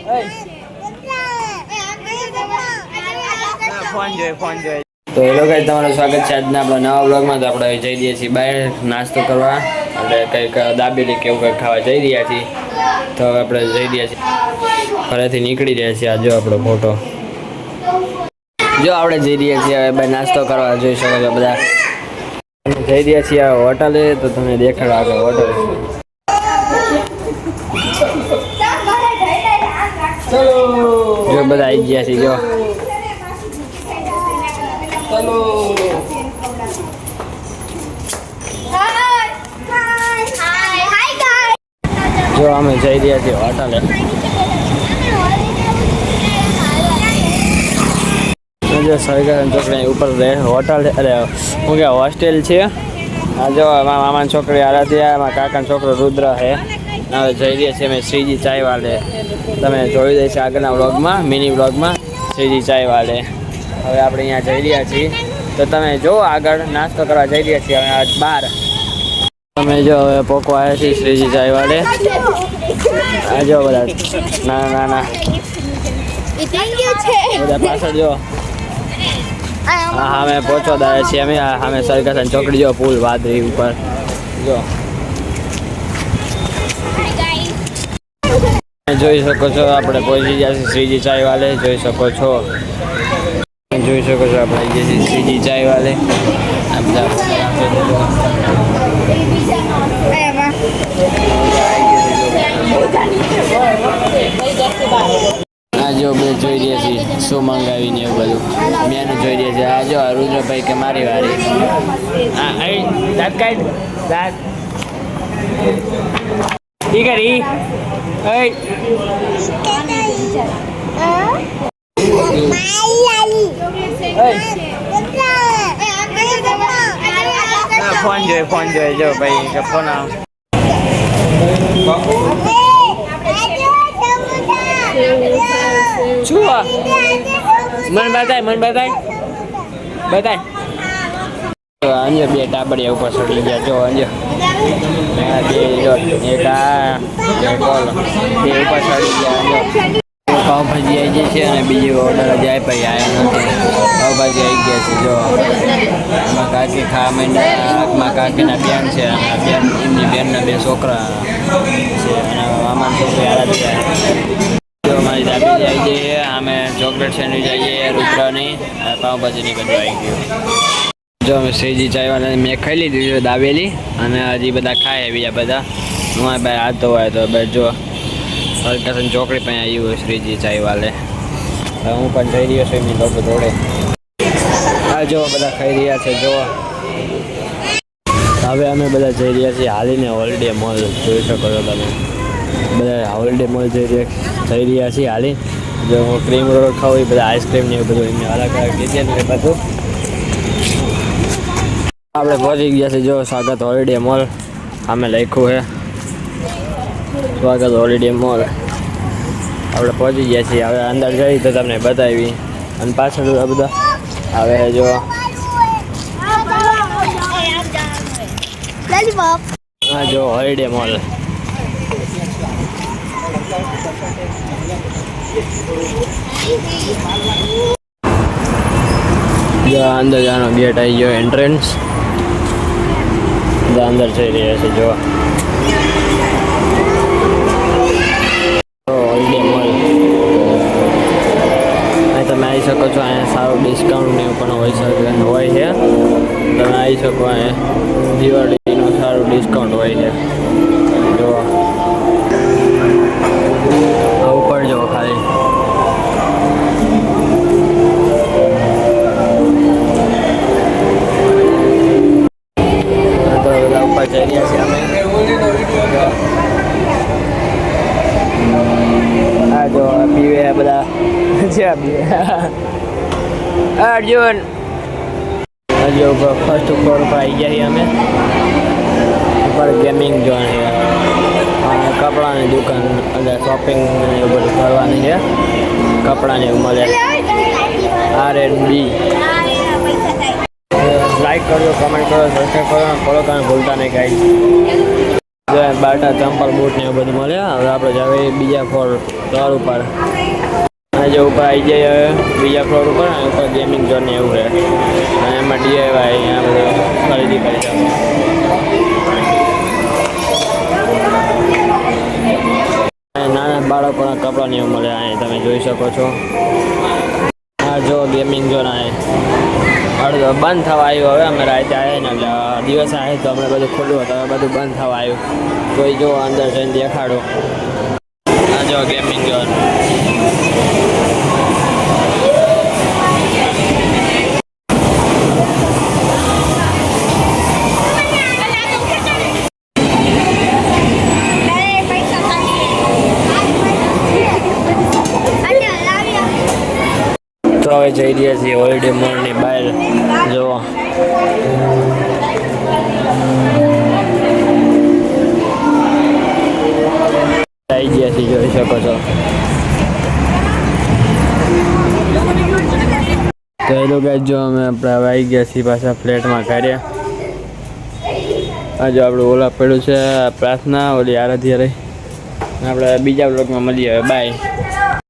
Phone જોઈ તો એ લોકો તમારું સ્વાગત છે આજના આપણા નવા બ્લોગમાં. તો આપણે જઈ રહ્યા છીએ બહાર નાસ્તો કરવા, એટલે કંઈક દાબેલી કે એવું કંઈક ખાવા જઈ રહ્યા છીએ. તો આપણે જઈ રહ્યા છીએ, ઘરેથી નીકળી રહ્યા છીએ. આ જો આપણો ફોટો, જો આપણે જઈ રહ્યા છીએ હવે બહાર નાસ્તો કરવા. જોઈ શકો છો બધા જઈ રહ્યા છીએ હોટલે. તો તમને દેખાડો આગળ હોટલ. જો બધા આવી ગયા છે. જો જો અમે જઈ રહ્યા છીએ હોટલે. જો સરકાર છોકરી ઉપર હોટલ, અરે શું કે હોસ્ટેલ છે. આ જો મામાની છોકરી આરાધ્યા, મારા કાકાનો છોકરો રુદ્ર છે. હવે જઈ રહ્યા છીએ અમે શ્રીજી ચાય વાલે. તમે જોઈ દઈશ આગળના વ્લોગમાં, મિની વ્લોગમાં શ્રીજી ચાય વાલે. હવે આપણે અહીંયા જઈ રહ્યા છીએ. તો તમે જો આગળ નાસ્તો કરવા જઈ રહ્યા છીએ હવે બહાર. તમે જો હવે પોકો આવ્યા છીએ શ્રીજી ચાય વાલે. આ જો બધા નાના નાના બધા પાછળ જો. હા અમે પહોંચવા દાયા છીએ અમે. અમે સરકારની ચોકડી જો પુલ વાદળી ઉપર જો જોઈ શકો છો. આપણે પહોંચી ગયા છીએ શ્રીજી ચાય વાલે. જોઈ શકો છો, જોઈ શકો છો આપણે જે છે શ્રીજી ચાય વાલે. આ બધા આ જો બે જોઈ રહ્યા છીએ શું મંગાવીને એવું બધું મેનુ જોઈ રહ્યા છે. આ જો રુદ્રભાઈ કે મારી વારી. હા દાંત કાઢ દાંત ઠીક કરી. ફોન જોઈ જો ભાઈ કે ફોન આવ. શું મન બતાય અંજે બે ટાબડિયા ઉપર ચડી ગયા. જો અંજે બે જો એક આ બોલ બે ઉપર ચડી ગયા. પાવભાજી આવી ગઈ છે અને બીજી ઓર્ડર જ આપ્યા આવ્યા નથી. પાવભાજી આવી ગયા છે. જો એમાં કાકી ખાવા માંડ્યા. મારા કાકીના બેન છે અને બેન એમની બેનના બે છોકરા છે અને મામાની છોકરી હારા છે. જો અમારી દાબેલી આવી ગઈ છે. અમે ચોકલેટ સેન્ડવીચ આવી ગઈ રુદ્રની. પાવભાજીની બધું આવી ગયું. જો અમે શ્રીજી ચાયવાળા મેં ખાઈ લીધી છે દાબેલી અને હજી બધા ખાય બીજા બધા. હું ભાઈ હાથ ધોવાય તો ભાઈ જો સરકારની ચોકડી પણ આવ્યું હોય શ્રીજી ચાયવાલે. હું પણ જઈ રહ્યો છું એમની લોકો જોડે. આ જો બધા ખાઈ રહ્યા છે. જો હવે અમે બધા જઈ રહ્યા છીએ હાલીને હોલિડે મોલ. જોઈ શકો છો તમે બધા હોલિડે મોલ જઈ રહ્યા છીએ હાલી. જો હું ક્રીમ રોલ ખાવું એ બધા આઈસ્ક્રીમ ને એવું બધું એમને અલગ અલગ કીધે ને બધું. આપણે પહોંચી ગયા છે. જો સ્વાગત હોલિડે મોલ અમે લખ્યું છે સ્વાગત હોલિડે મોલ. આપણે પહોંચી ગયા છીએ. હવે અંદર જઈ તો તમને બતાવી અને પાછળ બધા આવે જો. હા જો હોલિડે મોલ. જો અંદર જવાનો ગેટ આવી ગયો એન્ટ્રન્સ. બધા અંદર જઈ રહ્યા છે. જો હોલિડે મોલ અહીં તમે આવી શકો છો. અહીંયા સારું ડિસ્કાઉન્ટ ને એવું પણ હોય છે. તમે આવી શકો. અહીંયા દિવાળીનું સારું ડિસ્કાઉન્ટ હોય છે. જો ઉપર જો ખાલી જઈ રહ્યા છીએ અમે. આ જો પીવે બધા છે અર્જુન. હજી ઉપર ફર્સ્ટ ફ્લોર ઉપર આવી ગયા છીએ અમે. ઉપર ગેમિંગ ઝોન છે. કપડાની દુકાન એટલે શોપિંગ એવું બધું કરવાની છે. કપડાને એવું મળે. R&B. લાઈક કરજો, કમેન્ટ કરો, સબસ્ક્રાઈબ કરો અને ફોલો કરવાનું ભૂલતા નહીં ગાઈસ. બાટા ચંપલ બૂટ ને એવું બધું મળે. હવે આપણે જાવે બીજા ફ્લોર ઉપર. આજે ઉપર આવી જાય બીજા ફ્લોર ઉપર અને ઉપર ગેમિંગ ઝોન એવું છે અને એમાં ડીઆઈવાય અહીંયા બધું ખરીદી કરી શકો. નાના બાળકોના કપડાં ને એવું મળે અહીંયા તમે જોઈ શકો છો. હા જો ગેમિંગ ઝોન અડધો બંધ થવા આવ્યું. હવે અમે રાતે આવ્યા ને એટલે દિવસ આવે તો અમે બધું ખુલ્લું હતું, હવે બધું બંધ થવા આવ્યું. કોઈ જો અંદર જઈને દેખાડો. આ જો ગેમિંગ ઝોન. તો હવે જઈ રહ્યા છીએ હોલિડે મોલની બહાર જોવા. આવી ગયા છીએ જોઈ શકો છો. તો એ લોકો જો અમે આપણે હવે આવી ગયા છીએ પાછા ફ્લેટમાં કાર્ય. આજે આપણું ઓલા પડ્યું છે પ્રાર્થના ઓલી આરાધ્ય રહી. આપણે બીજા બ્લોગમાં મળીએ. હવે બાય.